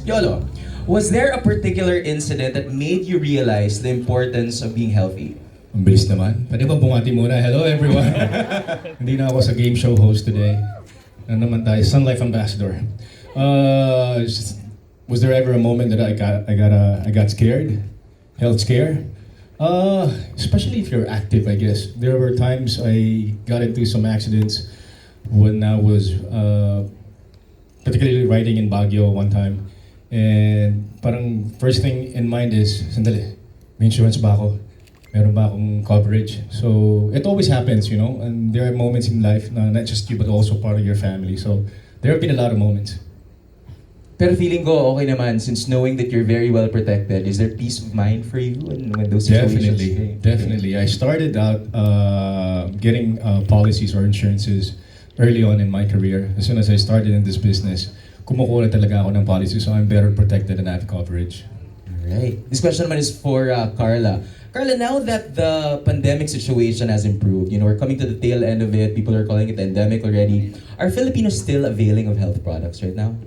Piolo, was there a particular incident that made you realize the importance of being healthy? Ang bilis naman. Pwede ba bumati muna? Hello everyone! Hindi na ako sa game show host today. Ano naman tayo? Sun Life Ambassador. Was there ever a moment that I got scared? Health scare? Especially if you're active, I guess. There were times I got into some accidents when I was particularly riding in Baguio one time. And parang first thing in mind is, sandali, may insurance ba ako? Meron ba akong coverage? So it always happens, you know, and there are moments in life na not just you but also part of your family. So there have been a lot of moments. Pero feeling ko okay naman since knowing that you're very well protected. Is there peace of mind for you when those situations came? Definitely. I started out getting policies or insurances early on in my career. As soon as I started in this business, kumukuha talaga ako ng policy, so I'm better protected and have coverage. Alright. This question naman is for Carla. Carla, now that the pandemic situation has improved, you know, we're coming to the tail end of it, people are calling it endemic already. Are Filipinos still availing of health products right now?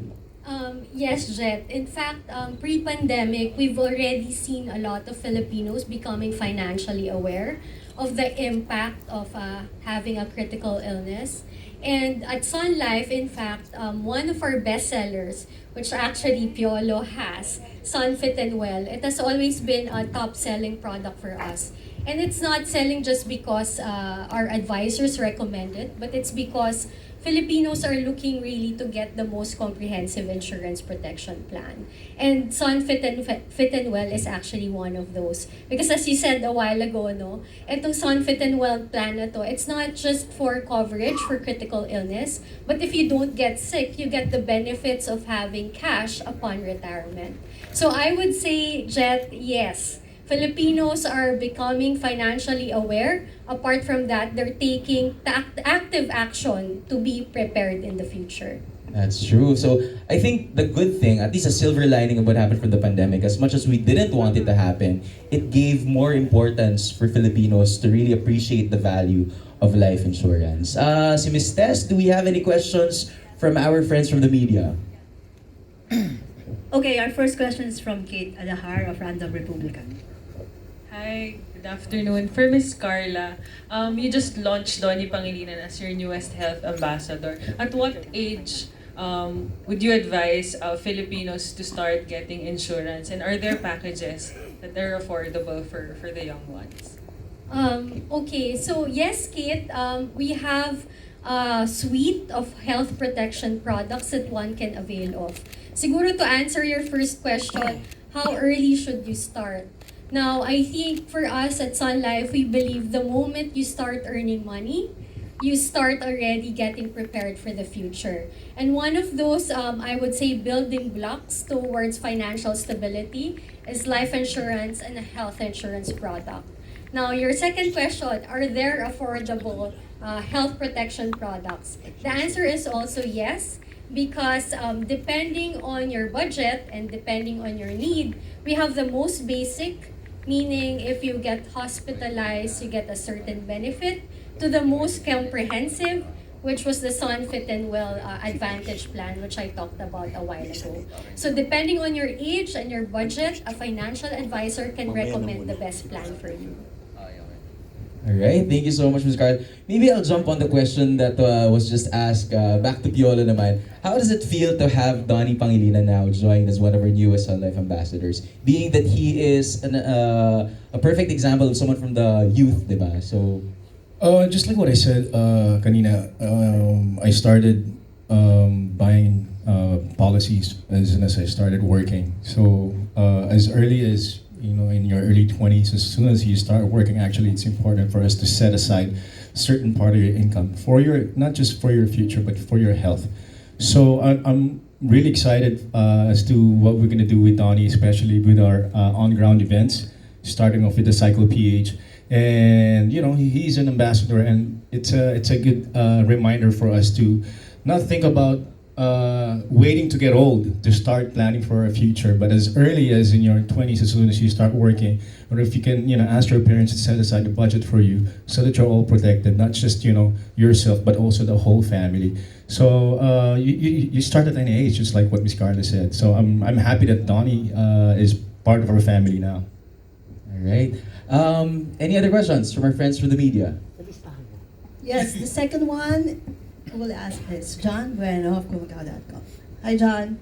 Yes, Jet. In fact, pre-pandemic, we've already seen a lot of Filipinos becoming financially aware of the impact of having a critical illness. And at Sun Life, in fact, one of our bestsellers, which actually Piolo has, Sun Fit and Well, it has always been a top-selling product for us. And it's not selling just because our advisors recommend it, but it's because Filipinos are looking really to get the most comprehensive insurance protection plan. And Sun Fit and Well is actually one of those. Because as you said a while ago, no, itong Sun Fit and Well plan na to, it's not just for coverage for critical illness, but if you don't get sick, you get the benefits of having cash upon retirement. So I would say, Jet, yes. Filipinos are becoming financially aware. Apart from that, they're taking active action to be prepared in the future. That's true. So I think the good thing, at least a silver lining of what happened from the pandemic, as much as we didn't want it to happen, it gave more importance for Filipinos to really appreciate the value of life insurance. Si Ms. Tess, do we have any questions from our friends from the media? Okay, our first question is from Kate Adahar of Random Republican. Hi, good afternoon. For Miss Carla, you just launched Donnie Pangilinan as your newest health ambassador. At what age would you advise Filipinos to start getting insurance? And are there packages that are affordable for the young ones? Okay, so yes, Kate, we have a suite of health protection products that one can avail of. Siguro to answer your first question, how early should you start? Now, I think for us at Sun Life, we believe the moment you start earning money, you start already getting prepared for the future. And one of those, I would say, building blocks towards financial stability is life insurance and a health insurance product. Now, your second question, are there affordable health protection products? The answer is also yes, because depending on your budget and depending on your need, we have the most basic, meaning if you get hospitalized, you get a certain benefit, to the most comprehensive, which was the Sun Fit and Well Advantage Plan, which I talked about a while ago. So depending on your age and your budget, a financial advisor can recommend the best plan for you. Alright, thank you so much, Ms. Carl. Maybe I'll jump on the question that was just asked back to Piolo naman. How does it feel to have Donnie Pangilinan now join as one of our newest Sun Life ambassadors? Being that he is a perfect example of someone from the youth, diba? So, Just like what I said kanina, I started buying policies as soon as I started working. So as early as in your early 20s, as soon as you start working, actually, it's important for us to set aside a certain part of your income for not just for your future, but for your health. So I'm really excited as to what we're gonna do with Donnie, especially with our on-ground events, starting off with the Cycle PH. And he's an ambassador, and it's a good reminder for us to not think about waiting to get old to start planning for a future. But as early as in your 20s, as soon as you start working, or if you can, ask your parents to set aside a budget for you so that you're all protected, not just, yourself, but also the whole family. So you start at any age, just like what Miss Carla said. So I'm happy that Donnie is part of our family now. All right. Any other questions from our friends from the media? Yes, the second one I will ask is John Bueno of Kumakaw.com. Hi, John.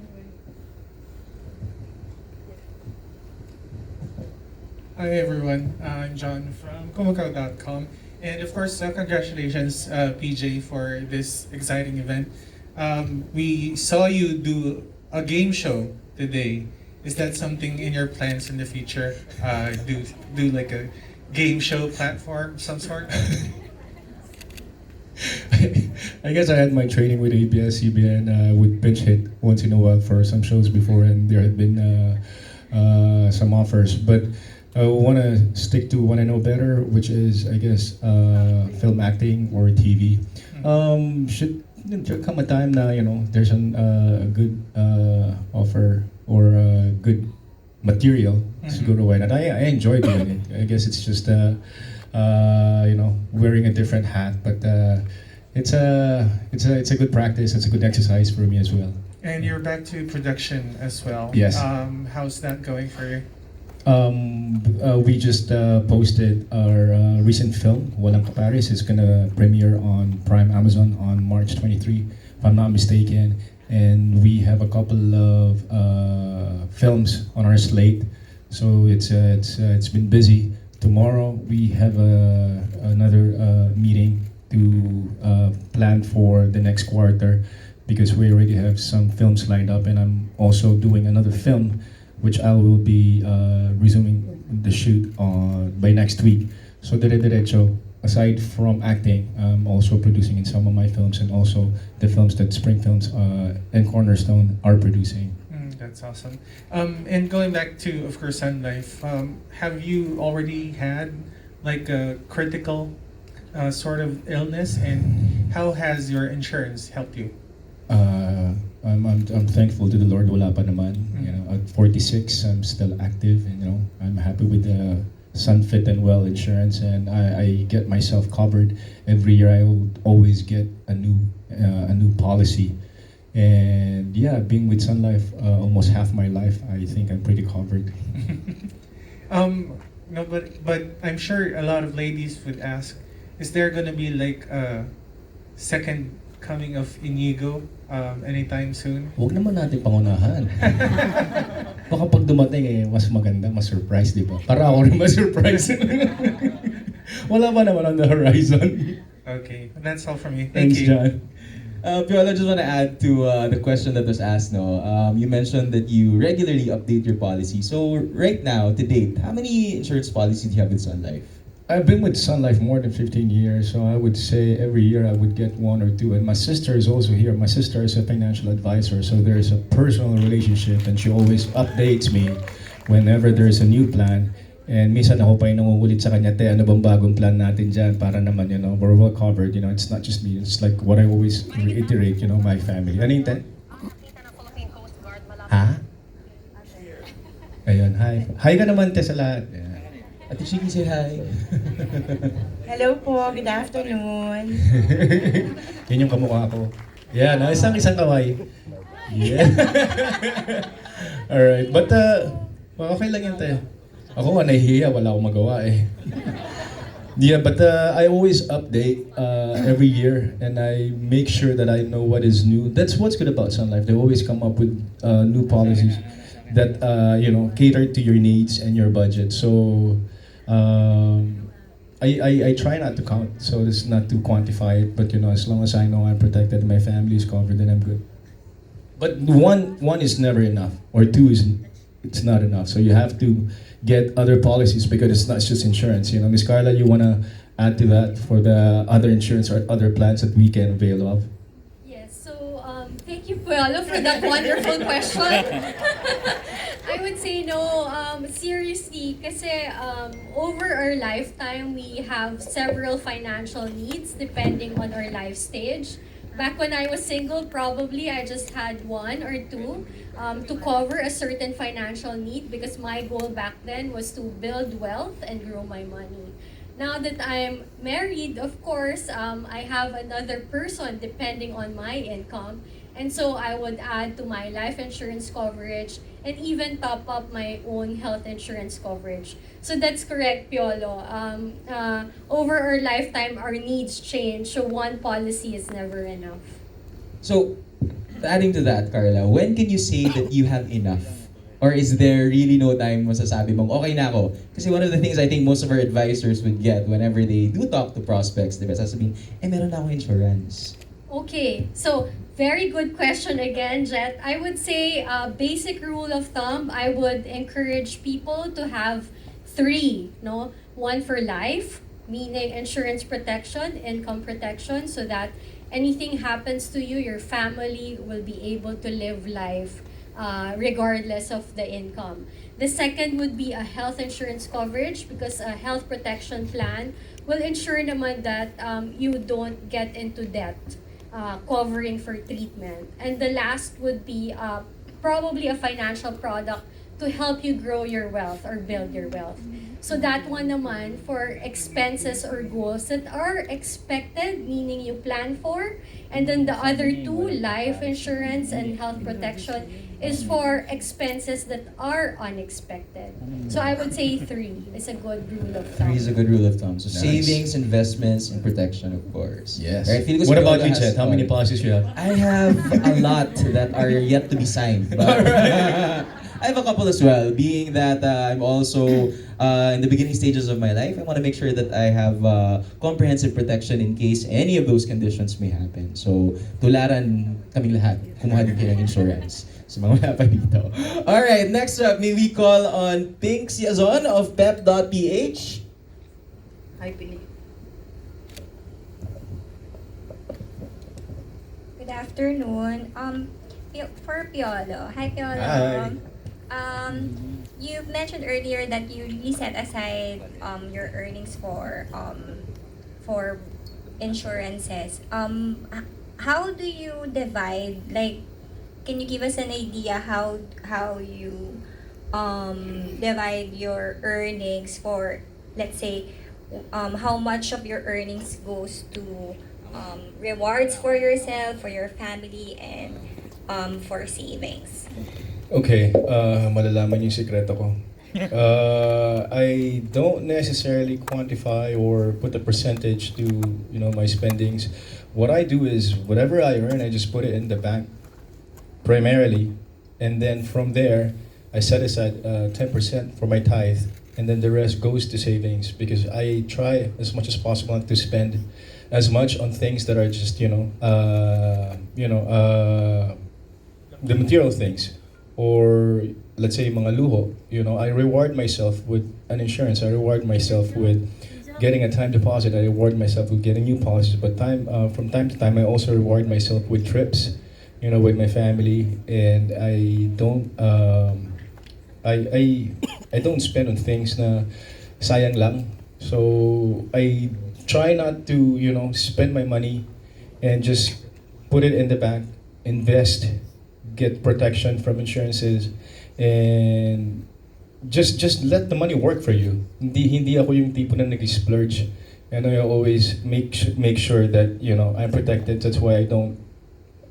Hi everyone, I'm John from Kumakaw.com, and of course, congratulations, PJ, for this exciting event. We saw you do a game show today. Is that something in your plans in the future? Do like a game show platform, some sort? I guess I had my training with ABS-CBN with Pinch Hit once in a while for some shows before, and there had been some offers. But I want to stick to what I know better, which is, I guess, film acting or TV. Should there come a time na, there's a good offer or good material, siguro why not? I enjoy doing it. I guess it's just wearing a different hat, but it's a good practice. It's a good exercise for me as well. And you're back to production as well. Yes. How's that going for you? We just posted our recent film, Walang Kapares. It's gonna premiere on Prime Amazon on March 23, if I'm not mistaken. And we have a couple of films on our slate, so it's been busy. Tomorrow we have another meeting to plan for the next quarter, because we already have some films lined up, and I'm also doing another film which I will be resuming the shoot by next week. So dire-diretso, aside from acting, I'm also producing in some of my films, and also the films that Spring Films and Cornerstone are producing. That's awesome. And going back to, of course, Sun Life, have you already had like a critical sort of illness, and how has your insurance helped you? I'm thankful to the Lord. Wala pa naman. At 46, I'm still active, and I'm happy with the Sun Fit and Well insurance, and I get myself covered every year. I would always get a new policy, and yeah, being with Sun Life almost half my life, I think I'm pretty covered. No, but I'm sure a lot of ladies would ask, is there gonna be like a second coming of Inigo anytime soon? Huwag naman natin pangunahan. Baka pag dumating mas maganda, mas surprise, di ba? Para ako rin mas-surprise. Wala pa naman on the horizon. Okay, that's all from me. Thanks, Thank you. John. Piolo, I just want to add to the question that was asked. No, you mentioned that you regularly update your policy. So right now, to date, how many insurance policies do you have with Sun Life? I've been with Sun Life more than 15 years, so I would say every year I would get one or two. And my sister is also here. My sister is a financial advisor, so there's a personal relationship, and she always updates me whenever there's a new plan. And minsan ako pa yung nangungulit sa kanya, te, ano bang bagong plan natin dyan para naman, we're well covered. It's not just me. It's like what I always reiterate, my family. Ano yung te? Ha? Ayun, hi. Hi ka naman, te, sa lahat. Yeah. Ate Chiki, say hi. Hello po, good afternoon. Yun yung kamukha ko. Yeah, isang kaway. Yeah. Alright, but okay lang yun tayo. Ako nga nahihiya, wala akong magawa eh. Yeah, but I always update every year, and I make sure that I know what is new. That's what's good about Sun Life. They always come up with new policies that cater to your needs and your budget. So I try not to count, so it's not to quantify it. But as long as I know I'm protected, my family is covered, then I'm good. But one is never enough, or two it's not enough. So you have to get other policies, because it's not just insurance. Ms. Carla, you wanna add to that for the other insurance or other plans that we can avail of? Yes, so thank you, Piolo, for that wonderful question. I would say no, seriously, kasi over our lifetime, we have several financial needs depending on our life stage. Back when I was single, probably I just had one or two to cover a certain financial need because my goal back then was to build wealth and grow my money. Now that I'm married, of course, I have another person depending on my income. And so I would add to my life insurance coverage and even top up my own health insurance coverage. So that's correct, Piolo. Over our lifetime, our needs change. So one policy is never enough. So, adding to that, Carla, when can you say that you have enough? Or is there really no time masasabi mong, okay na ako? Kasi one of the things I think most of our advisors would get whenever they do talk to prospects, diba, sasabihin, meron na akong insurance. Okay, so very good question again, Jet. I would say basic rule of thumb, I would encourage people to have three, no? One for life, meaning insurance protection, income protection, so that anything happens to you, your family will be able to live life regardless of the income. The second would be a health insurance coverage because a health protection plan will ensure naman that you don't get into debt covering for treatment. And the last would be probably a financial product to help you grow your wealth or build your wealth. So that one naman for expenses or goals that are expected, meaning you plan for. And then the other two, life insurance and health protection, is for expenses that are unexpected. So I would say three is a good rule of thumb. Three is a good rule of thumb. So Nice. savings, investments, and protection, of course. Yes. Right? Feel ko si What about Piolo you, has Chet? How many all. policies you have? I have a lot that are yet to be signed. But I have a couple as well, being that I'm also in the beginning stages of my life. I want to make sure that I have comprehensive protection in case any of those conditions may happen. So, tularan kaming lahat. Kumuha din kayo ng insurance. Sa mga wala pa dito. Alright, next up, may we call on Pink Siazon of pep.ph. Hi, Pili. Good afternoon. For Piolo. Hi, Piolo. Hi. You mentioned earlier that you really set aside your earnings for insurances. How do you divide? Like, can you give us an idea how you divide your earnings for, let's say, how much of your earnings goes to rewards for yourself, for your family, and for savings? Okay, malalaman yung sikreto ko. I don't necessarily quantify or put a percentage to my spendings. What I do is whatever I earn, I just put it in the bank primarily, and then from there, I set aside 10% for my tithe, and then the rest goes to savings because I try as much as possible not to spend as much on things that are just the material things. Or let's say mga luho, I reward myself with an insurance. I reward myself with getting a time deposit. I reward myself with getting new policies. But from time to time, I also reward myself with trips, with my family. And I don't, I don't spend on things na sayang lang. So I try not to, spend my money and just put it in the bank, invest, get protection from insurances, and just let the money work for you. Hindi ako yung tipo na nag-splurge. And I always make sure that I'm protected. That's why I don't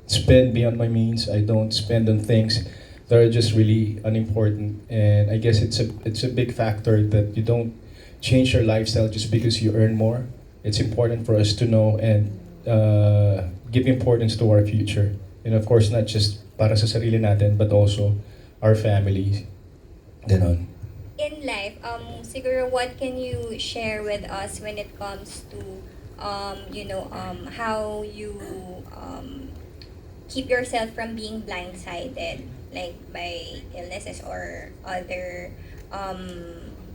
spend beyond my means. I don't spend on things that are just really unimportant. And I guess it's a big factor that you don't change your lifestyle just because you earn more. It's important for us to know and give importance to our future. And of course, not just para sa sarili natin, but also our families. Ganon. In life, siguro what can you share with us when it comes to, how you keep yourself from being blindsided, like by illnesses or other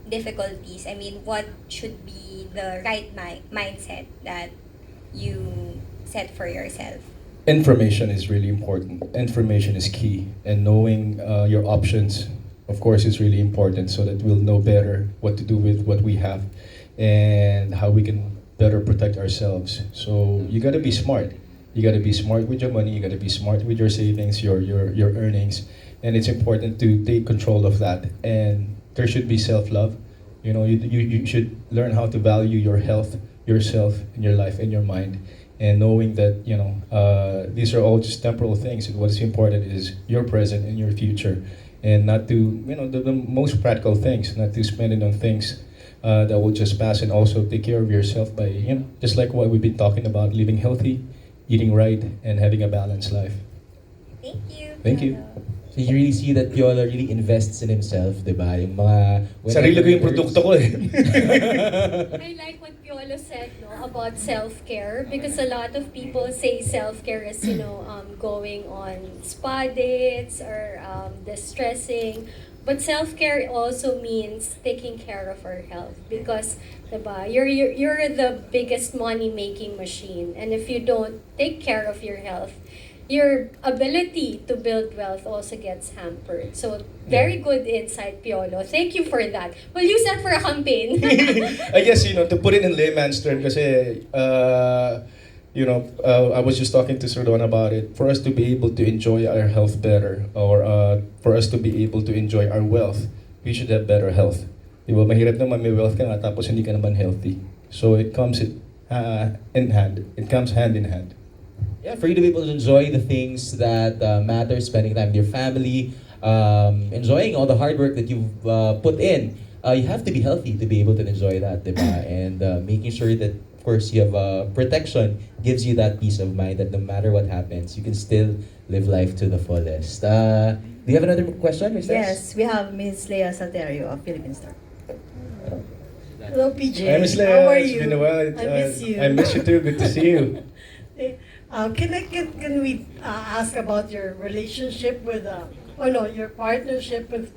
difficulties? I mean, what should be the right mindset that you set for yourself? Information is really important. Information is key. And knowing your options, of course, is really important so that we'll know better what to do with what we have and how we can better protect ourselves. So you gotta be smart. You got to be smart with your money. You got to be smart with your savings, your earnings, and it's important to take control of that. And there should be self love. You should learn how to value your health, yourself, and your life and your mind, and knowing that these are all just temporal things. And what is important is your present and your future, and not to the most practical things, not to spend it on things that will just pass, and also take care of yourself by just like what we've been talking about, living healthy, eating right, and having a balanced life. Thank you. Thank you. Piolo. So you really see that Piolo really invests in himself, di ba? Yung mga... Sarili ko yung produkto ko eh. I like what Piolo said, no, about self-care, because a lot of people say self-care is, going on spa dates or distressing. But self-care also means taking care of our health, because, diba, you're the biggest money-making machine, and if you don't take care of your health, your ability to build wealth also gets hampered. So, very good insight, Piolo. Thank you for that. We'll use that for a campaign. I guess, to put it in layman's term, kasi, I was just talking to Sir Don about it. For us to be able to enjoy our health better, or for us to be able to enjoy our wealth, we should have better health. Diba? Mahirap naman may wealth ka nga, tapos hindi ka naman healthy. So it comes in hand. It comes hand in hand. Yeah, for you to be able to enjoy the things that matter, spending time with your family, enjoying all the hard work that you've put in, you have to be healthy to be able to enjoy that, diba? And making sure that, of course, you have protection gives you that peace of mind that no matter what happens, you can still live life to the fullest. Do you have another question, Ms. Yes, we have Ms. Lea Salterio of Philippine Star. Hello, PJ. Hi, Miss Lea. How are It's you? been a while. I miss you. I miss you too. Good to see you. Can we ask about your relationship with, your partnership with,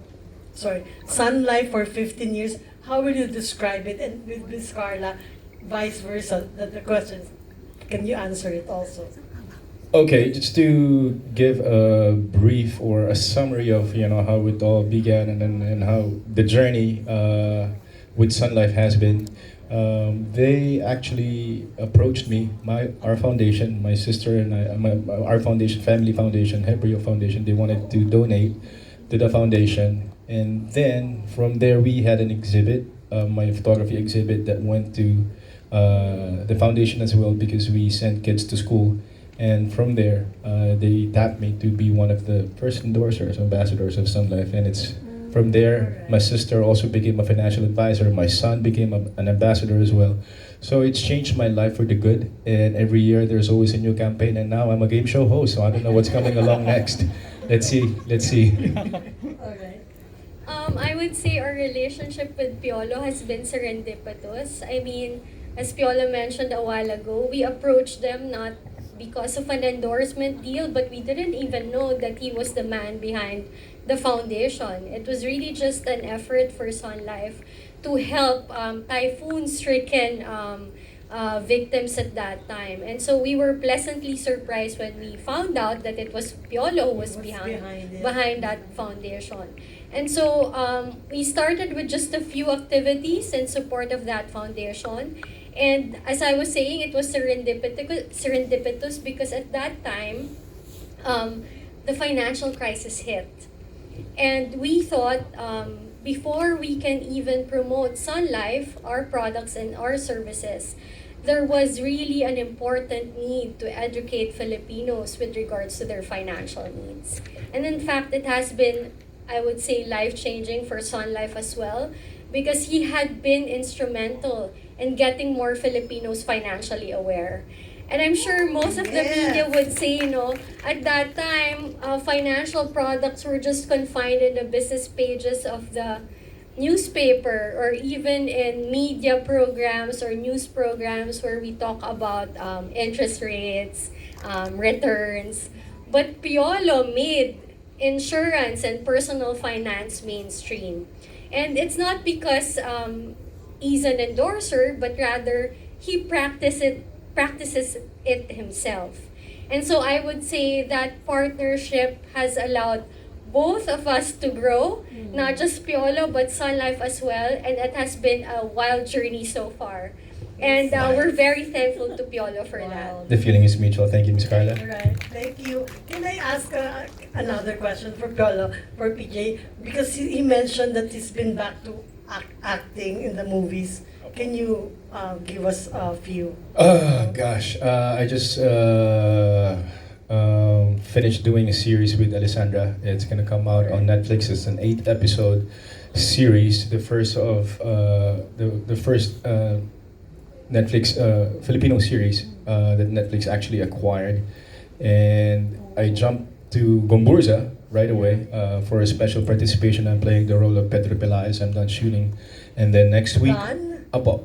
Sun Life for 15 years? How will you describe it? And with Miss Carla, vice versa, the questions. Can you answer it also? Okay, just to give a brief or a summary of how it all began, and how the journey with Sun Life has been. They actually approached me, our foundation, my sister and I, our foundation, family foundation, Hebrio Foundation. They wanted to donate to the foundation, and then from there we had an exhibit, my photography exhibit that went to the foundation as well, because we sent kids to school. And from there, they tapped me to be one of the first endorsers, ambassadors of Sun Life, and it's from there, my sister also became a financial advisor. My son became an ambassador as well. So it's changed my life for the good. And every year there's always a new campaign. And now I'm a game show host, so I don't know what's coming along next. Let's see. All right. I would say our relationship with Piolo has been serendipitous. I mean, as Piolo mentioned a while ago, we approached them not because of an endorsement deal, but we didn't even know that he was the man behind the foundation. It was really just an effort for Sun Life to help typhoon-stricken victims at that time. And so we were pleasantly surprised when we found out that it was Piolo who was behind that foundation. And so we started with just a few activities in support of that foundation. And as I was saying, it was serendipitous because at that time, the financial crisis hit. And we thought before we can even promote Sun Life, our products and our services, there was really an important need to educate Filipinos with regards to their financial needs. And in fact, it has been, I would say, life-changing for Sun Life as well, because he had been instrumental in getting more Filipinos financially aware. And I'm sure most of the media would say, at that time, financial products were just confined in the business pages of the newspaper, or even in media programs or news programs where we talk about interest rates, returns. But Piolo made insurance and personal finance mainstream. And it's not because he's an endorser, but rather he practices it himself. And so I would say that partnership has allowed both of us to grow, not just Piolo, but Sun Life as well. And it has been a wild journey so far. And we're very thankful to Piolo for that. The feeling is mutual. Thank you, Miss Carla. All right, thank you. Can I ask another question for Piolo, for PJ? Because he mentioned that he's been back to acting in the movies. Can you give us a few? Gosh, I just finished doing a series with Alessandra. It's gonna come out on Netflix. It's an 8 episode series. The first of the first Netflix Filipino series that Netflix actually acquired, and I jumped to Gomburza right away for a special participation. I'm playing the role of Pedro Pelaez. I'm done shooting, and then next week. Done? Apo,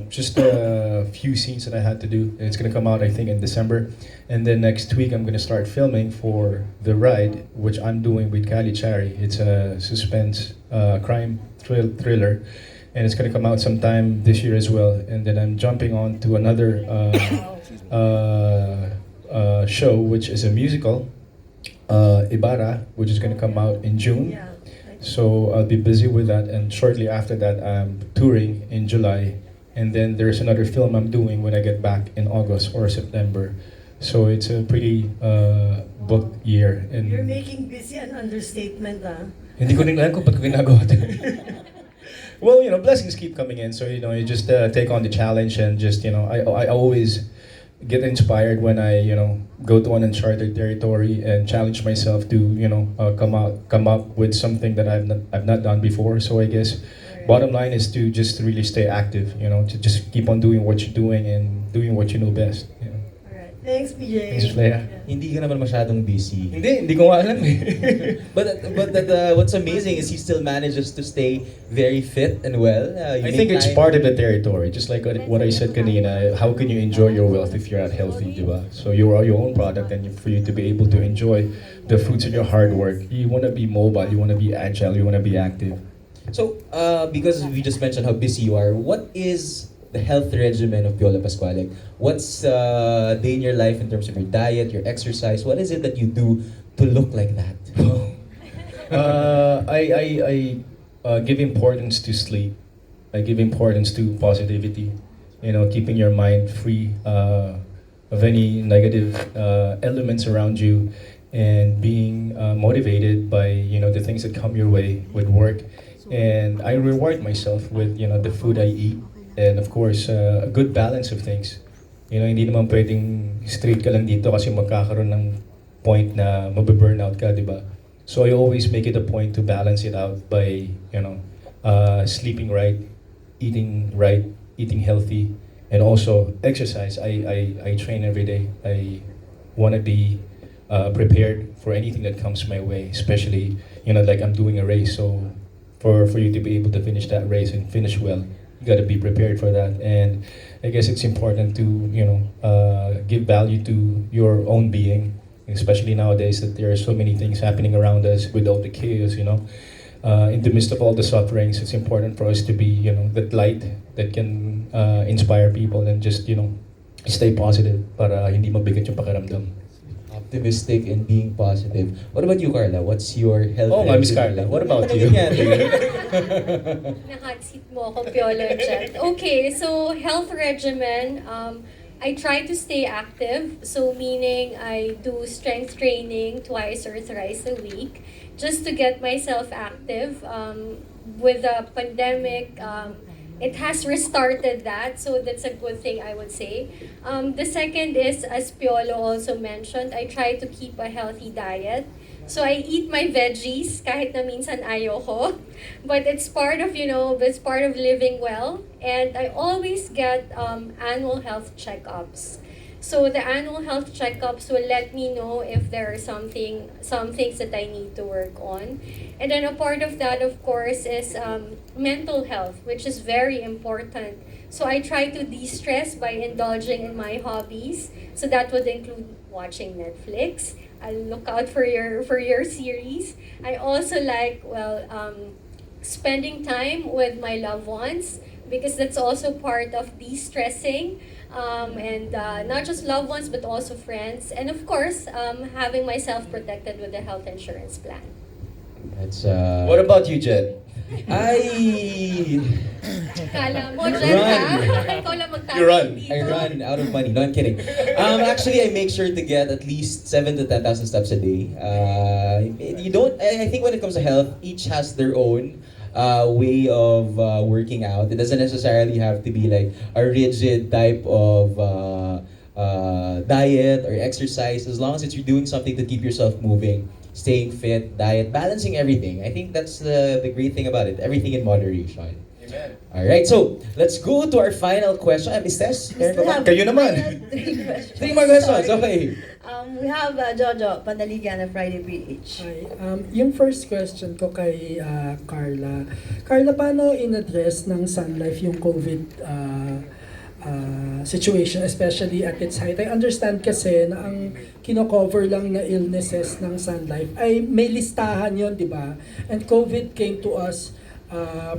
just a few scenes that I had to do. It's gonna come out, I think, in December, and then next week I'm gonna start filming for The Ride, which I'm doing with Kali Chari. It's a suspense crime thriller, and it's gonna come out sometime this year as well. And then I'm jumping on to another show, which is a musical, Ibarra, which is gonna come out in June. Yeah. So I'll be busy with that, and shortly after that, I'm touring in July, and then there's another film I'm doing when I get back in August or September. So it's a pretty booked year. And You're making busy an understatement, ah. hindi ko rin alam kung ba't ko ginagawa ito. Well, blessings keep coming in, so you just take on the challenge, and just I always get inspired when I go to an uncharted territory and challenge myself to come up with something that I've not done before. So I guess bottom line is to just really stay active, to just keep on doing what you're doing and doing what you know best. Alright. Thanks, PJ. Thanks, Leia. Hindi ka naman masyadong busy. Hindi ko nga alam eh. But what's amazing is he still manages to stay very fit and well. You I make think it's time- part of the territory. Just like what I said kanina, how can you enjoy your wealth if you're not healthy, diba? So you are your own product, and for you to be able to enjoy the fruits of your hard work, you want to be mobile, you want to be agile, you want to be active. So, because we just mentioned how busy you are, what is the health regimen of Piolo Pascual? Like, what's day in your life in terms of your diet, your exercise? What is it that you do to look like that? I give importance to sleep. I give importance to positivity. Keeping your mind free of any negative elements around you, and being motivated by the things that come your way with work. And I reward myself with the food I eat, and of course a good balance of things. Hindi naman pwedeng straight ka lang dito kasi magkakaroon ng point na mabe-burnout ka, di ba? So I always make it a point to balance it out by sleeping right, eating healthy, and also exercise. I train every day. I want to be prepared for anything that comes my way, especially like I'm doing a race. So for you to be able to finish that race and finish well, you got to be prepared for that. And I guess it's important to give value to your own being, especially nowadays that there are so many things happening around us with all the chaos. In the midst of all the sufferings, it's important for us to be that light that can inspire people, and just stay positive para hindi mabigat yung pakiramdam. Optimistic and being positive. What about you, Carla? What's your health Oh, Miss regimen? Carla, what about you? Naka-seat mo ako, Piolo Jet. Okay, so health regimen, I try to stay active. So meaning I do strength training twice or thrice a week just to get myself active. With the pandemic, it has restarted that, so that's a good thing, I would say. The second is, as Piolo also mentioned, I try to keep a healthy diet. So I eat my veggies kahit na minsan ayoko, but it's part of it's part of living well. And I always get annual health checkups. So the annual health checkups will let me know if there are some things that I need to work on. And then a part of that, of course, is mental health, which is very important. So I try to de-stress by indulging in my hobbies. So that would include watching Netflix. I'll look out for your series. I also like spending time with my loved ones, because that's also part of de-stressing. And not just loved ones, but also friends. And of course, having myself protected with a health insurance plan. That's What about you, Jed? I Kala mo, dyan Run. ha? Ikaw lang You run. magtatay dito. I run out of money. No, I'm kidding. Actually, I make sure to get at least 7 to 10,000 steps a day. You don't. I think when it comes to health, each has their own way of working out. It doesn't necessarily have to be like a rigid type of diet or exercise. As long as you're doing something to keep yourself moving, staying fit, diet, balancing everything. I think that's the great thing about it. Everything in moderation. Amen. Alright, so let's go to our final question. Miss Tess, meron ka ba? have- Kayo naman. I have 3 questions. 3 more questions, Sorry. okay. We have Jojo Pandaligan of Friday PH. Hi. Yung first question ko kay Carla. Carla, paano in-address ng Sun Life yung COVID situation, especially at its height? I understand kasi na ang kino-cover lang na illnesses ng Sun Life ay may listahan yon, di ba? And COVID came to us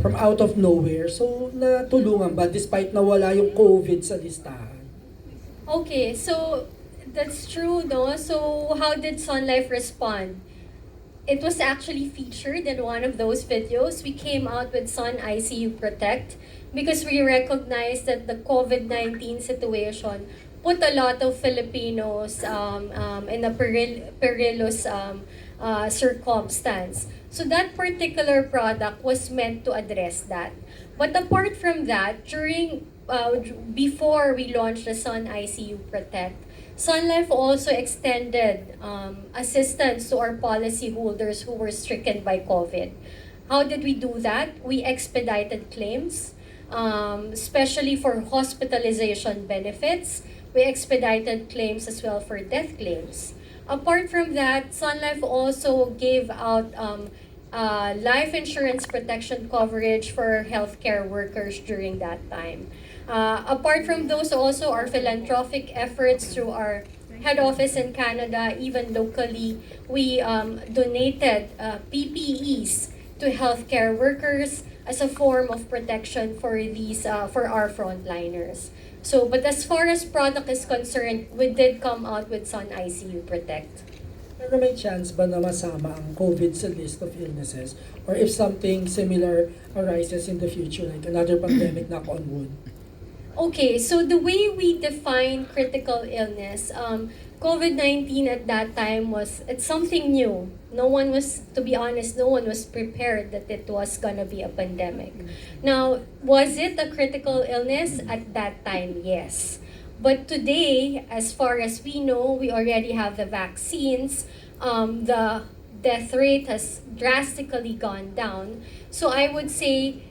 from out of nowhere. So, natulungan ba despite na wala yung COVID sa listahan? Okay, so that's true, no? So how did Sun Life respond? It was actually featured in one of those videos. We came out with Sun ICU Protect because we recognized that the COVID-19 situation put a lot of Filipinos in a perilous circumstance. So that particular product was meant to address that. But apart from that, before we launched the Sun ICU Protect, Sun Life also extended assistance to our policyholders who were stricken by COVID. How did we do that? We expedited claims, especially for hospitalization benefits. We expedited claims as well for death claims. Apart from that, Sun Life also gave out life insurance protection coverage for healthcare workers during that time. Apart from those, also our philanthropic efforts through our head office in Canada, even locally, we donated PPEs to healthcare workers as a form of protection for these for our frontliners. So, but as far as product is concerned, we did come out with Sun ICU Protect. Pero may chance ba na masama ang COVID sa list of illnesses? Or if something similar arises in the future, like another pandemic, knock on wood? Okay, so the way we define critical illness, COVID-19 at that time it's something new. No one was, to be honest, no one was prepared that it was gonna be a pandemic. Now, was it a critical illness at that time? Yes. But today, as far as we know, we already have the vaccines. The death rate has drastically gone down. So I would say